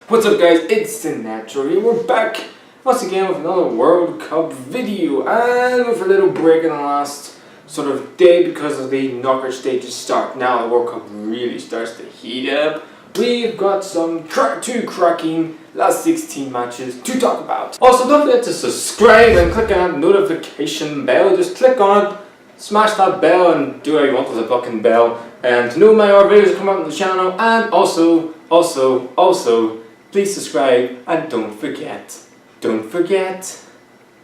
What's up guys, it's the Natural here. We're back once again with another World Cup video and with a little break in the last sort of day because of the knockout stages start. Now the World Cup really starts to heat up. We've got two cracking last 16 matches to talk about. Also, don't forget to subscribe and click on that notification bell. Just click on it, smash that bell and do what you want with the fucking bell. And to know when my other videos come out on the channel, and also, please subscribe and don't forget,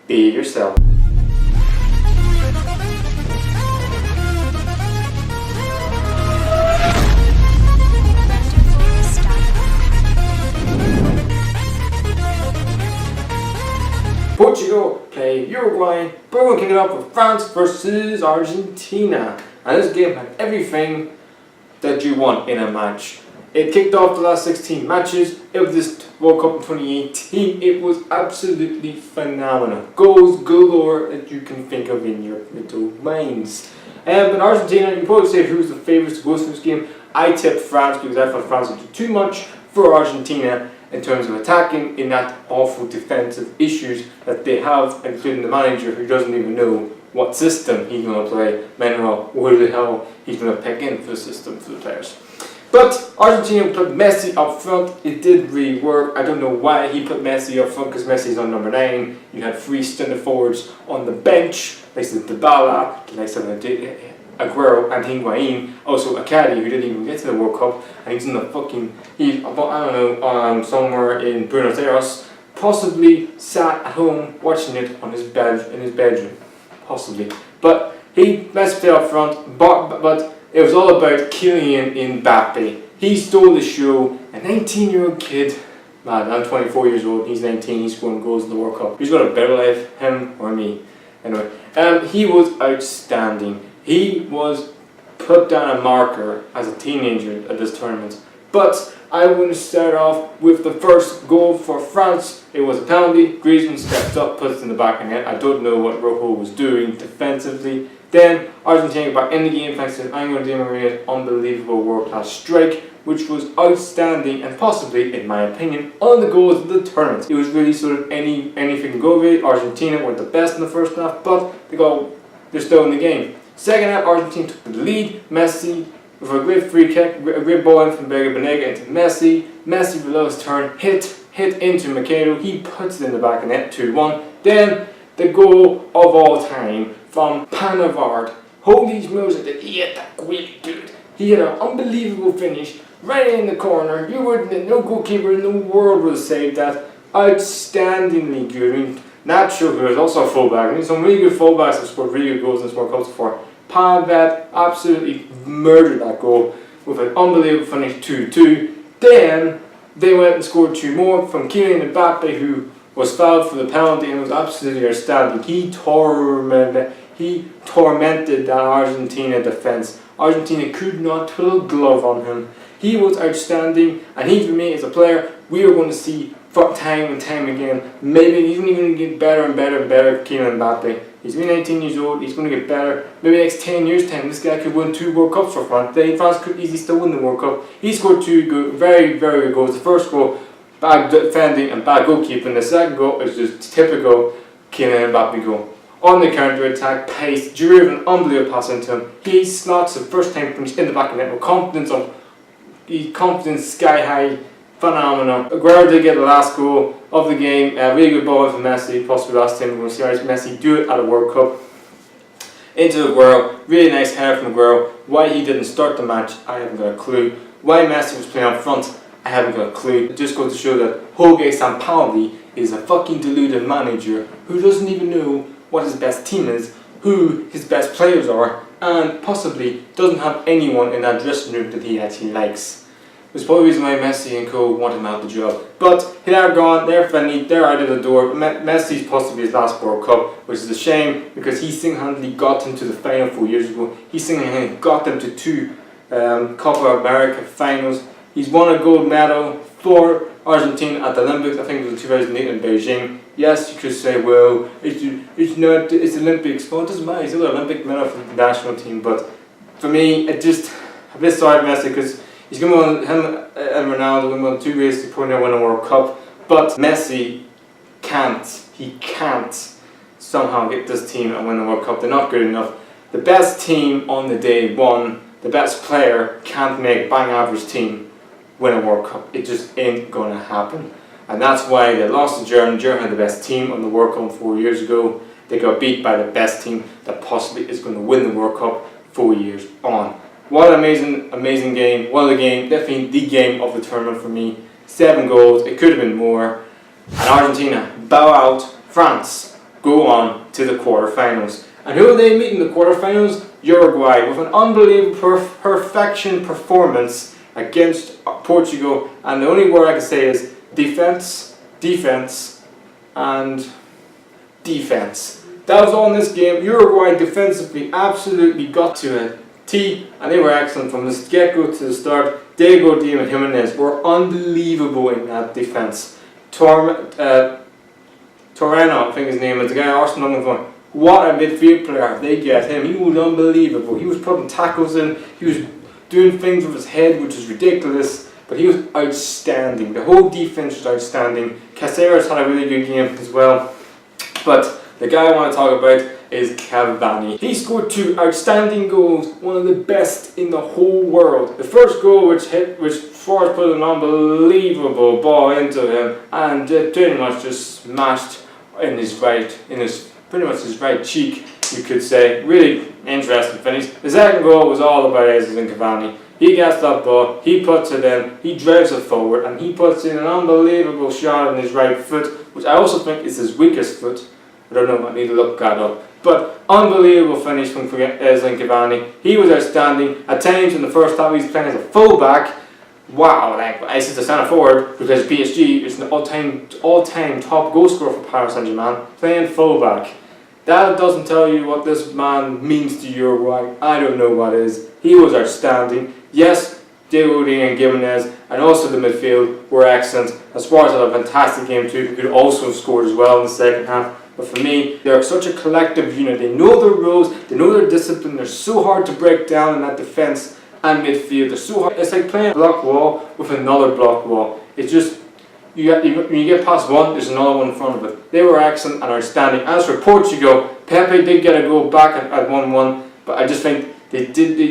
be yourself. Portugal play Uruguay, but we'll kick it off with France versus Argentina. And this game had everything that you want in a match. It kicked off the last 16 matches of this World Cup in 2018. It was absolutely phenomenal. Goals galore that you can think of in your little minds. But Argentina, you can probably say who's the favourites to go through this game. I tipped France because I thought France would do too much for Argentina in terms of attacking in that awful defensive issues that they have, including the manager who doesn't even know what system he's going to play, Manuel, where the hell he's going to pick in for the system for the players. But Argentina put Messi up front. It did really work. I don't know why he put Messi up front because Messi's on number 9. You had 3 centre forwards on the bench, like Dybala, like Aguero and Higuain, also Akadi, who didn't even get to the World Cup, and he's in the fucking, somewhere in Buenos Aires, possibly sat at home watching it on his bed in his bedroom, possibly. But he messed it up front, but it was all about Kylian Mbappe. He stole the show. A 19-year-old kid, man, I'm 24 years old, he's 19, he's scoring goals in the World Cup. Who's got a better life, him or me? Anyway, he was outstanding. He was put down a marker as a teenager at this tournament. But I want to start off with the first goal for France. It was a penalty. Griezmann stepped up, put it in the back of the net. I don't know what Rojo was doing defensively. Then Argentina got back in the game thanks to Angel Di Maria's unbelievable world-class strike, which was outstanding and possibly, in my opinion, one of the goals of the tournament. It was really sort of anything can go with. Argentina weren't the best in the first half, but they're still in the game. Second half, Argentina took the lead. Messi, with a great free kick, a great ball in from Banega into Messi. Messi, below his turn, hit into Mikado. He puts it in the back of the net, 2-1. Then the goal of all time from Panavard. Holy smokes, he hit that really good. He had an unbelievable finish right in the corner. No goalkeeper in the world would have saved that. Outstandingly good. I mean, Nacho, who is also a fullback. I mean, some really good fullbacks have scored really good goals in this World Cup before. Panavard absolutely murdered that goal with an unbelievable finish, 2-2. Then they went and scored 2 more from Kylian Mbappe, who was fouled for the penalty and was absolutely outstanding. He tormented that Argentina defence. Argentina could not put a glove on him. He was outstanding, and he, for me, as a player, we are going to see for time and time again. Maybe he's going to get better and better and better. Kylian Mbappe. He's been 19 years old. He's going to get better. Maybe next 10 years' time, this guy could win 2 World Cups for France. France could easily still win the World Cup. He scored 2 good, very, very good goals. The first goal, bad defending and bad goalkeeping. The second goal is just typical Kylian Mbappe goal. On the counter-attack, pace, driven, unbelievable pass into him. He slots the first time finish in the back of the net with confidence sky high, phenomenal. Aguero did get the last goal of the game. Really good ball from Messi, possibly last time we're going to see Messi do it at a World Cup. Into Aguero, really nice header from Aguero. Why he didn't start the match, I haven't got a clue. Why Messi was playing up front, I haven't got a clue. It just goes to show that Jorge Sampaoli is a fucking deluded manager who doesn't even know what his best team is, who his best players are, and possibly doesn't have anyone in that dressing room that he actually likes. It's probably the reason why Messi and co want him out the job. But they're gone, they're finished, they're out of the door. Messi's possibly his last World Cup, which is a shame because he single-handedly got them to the final 4 years ago. He single-handedly got them to 2 Copa America finals. He's won a gold medal for Argentina at the Olympics. I think it was 2008 in Beijing. Yes, you could say, well, it's Olympics. Well, it doesn't matter. He's still an Olympic medal for the national team. But for me, it just a bit sorry for Messi because He's going to win, him and Ronaldo going to win 2 races to probably win a World Cup. But Messi he can't somehow get this team and win the World Cup. They're not good enough. The best team on the day won. The best player can't make a bang average team win a World Cup. It just ain't going to happen. And that's why they lost to Germany. Germany had the best team on the World Cup 4 years ago. They got beat by the best team that possibly is going to win the World Cup 4 years on. What an amazing game. What a game. Definitely the game of the tournament for me. 7 goals. It could have been more. And Argentina bow out. France go on to the quarterfinals. And who are they meeting in the quarterfinals? Uruguay, with an unbelievable perfection performance against Portugal. And the only word I can say is defense, defense, and defense. That was all in this game. Uruguay defensively absolutely got to a T, and they were excellent from the get-go to the start. Diego Di and Jimenez were unbelievable in that defense. Torreno, I think his name is, the guy Arsenal looking for. What a midfield player they get him. He was unbelievable. He was putting tackles in. He was doing things with his head, which is ridiculous. But he was outstanding. The whole defense was outstanding. Caceres had a really good game as well. But the guy I want to talk about is Cavani. He scored 2 outstanding goals, one of the best in the whole world. The first goal, which Suarez put an unbelievable ball into him, and pretty much just smashed in his pretty much his right cheek, you could say. Really interesting finish. The second goal was all about Edison Cavani. He gets that ball, he puts it in, he drives it forward, and he puts in an unbelievable shot on his right foot, which I also think is his weakest foot. I don't know, I need to look that up. But unbelievable finish from Edison Cavani. He was outstanding. At times in the first half, he was playing as a full-back. Wow, like I said, to centre forward, because PSG is an all-time top goal scorer for Paris Saint-Germain, playing full-back. That doesn't tell you what this man means to Uruguay. I don't know what is. He was outstanding. Yes, Diego Di and Jimenez and also the midfield were excellent. As far as a fantastic game too, who could also have scored as well in the second half. But for me, they're such a collective unit. They know their rules, they know their discipline. They're so hard to break down in that defence and midfield. They're so hard. It's like playing a block wall with another block wall. It's just, when you get past one, there's another one in front of it. They were excellent and outstanding. As for Portugal, Pepe did get a goal back at 1-1, but I just think they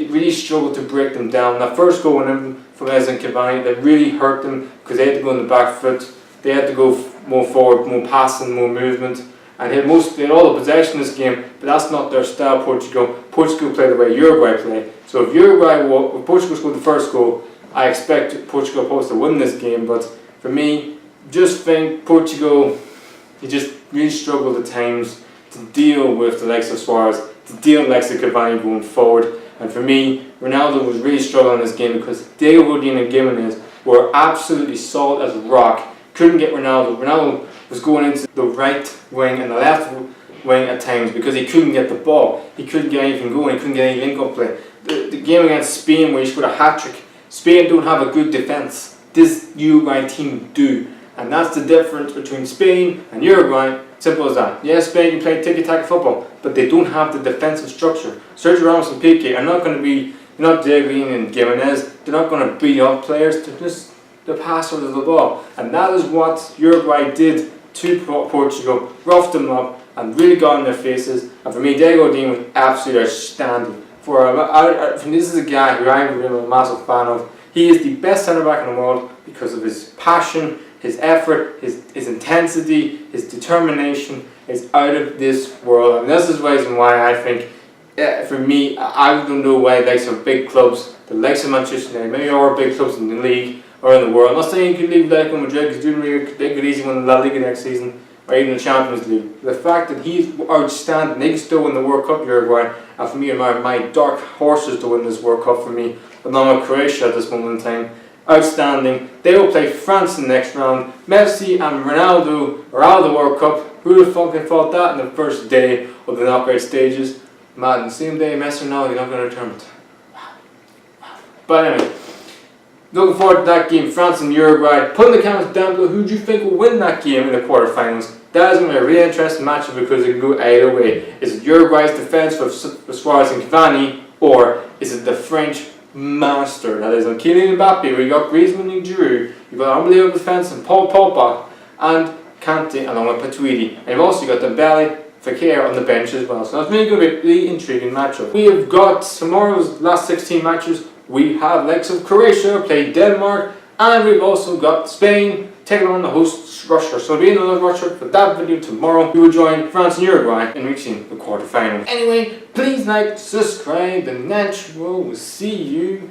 really struggled to break them down. That first goal from Edison Cavani, that really hurt them because they had to go on the back foot. They had to go more forward, more passing, more movement. And they had all the possession in this game, but that's not their style, Portugal. Portugal play the way Uruguay play. So if Portugal scored the first goal, I expect Portugal supposed to win this game. But for me, just think Portugal, they just really struggled at times to deal with the likes of Suarez, to deal with the likes of Cavani going forward. And for me, Ronaldo was really struggling in this game because Diego Di and Jimenez were absolutely solid as rock. Couldn't get Ronaldo. Ronaldo was going into the right wing and the left wing at times because he couldn't get the ball. He couldn't get anything going. He couldn't get any link-up play. The game against Spain where he scored a hat-trick, Spain don't have a good defence. This Uruguay team do. And that's the difference between Spain and Uruguay. Simple as that. Yes, Spain can play tiki-taka football, but they don't have the defensive structure. Sergio Ramos and Piqué are not going to be, they're not Diego and Jimenez, they're not going to beat up players, they're just the passers of the ball. And that is what Uruguay did to Portugal, roughed them up and really got in their faces. And for me, Diego Di was absolutely outstanding. This is a guy who I'm a massive fan of. He is the best centre-back in the world because of his passion, his effort, his intensity, his determination is out of this world. And this is the reason why I think, for me, I don't know why the likes of big clubs, the likes of Manchester United, maybe our big clubs in the league or in the world. I'm not saying you can leave Atletico Madrid because they could easily win the La Liga next season or even the Champions League. The fact that he's outstanding, they can still win the World Cup, Uruguay, and for me, my dark horses to win this World Cup for me, along with Croatia at this moment in time. Outstanding. They will play France in the next round. Messi and Ronaldo are out of the World Cup. Who would have fucking thought that in the first day of the knockout stages? Madden. Same day Messi and Ronaldo, you're not going to return it. But anyway, looking forward to that game, France and Uruguay. Put in the comments down below who do you think will win that game in the quarterfinals. That is going to be a really interesting matchup because it can go either way. Is it Uruguay's defence with Suarez and Cavani, or is it the French master. That is on Kylian Mbappe, we got Griezmann and Giroud, you've got unbelievable defence and Paul Pogba and Kante along with Patuidi. And you've also got Dembele, Fekir on the bench as well. So that's really going to be a really intriguing matchup. We have got tomorrow's last 16 matches. We have likes of Croatia play Denmark, and we've also got Spain taking on the hosts Russia. So there'll be another Russia for that video tomorrow. We will join France and Uruguay in reaching the quarterfinals. Anyway, please like, subscribe, and natural. We'll see you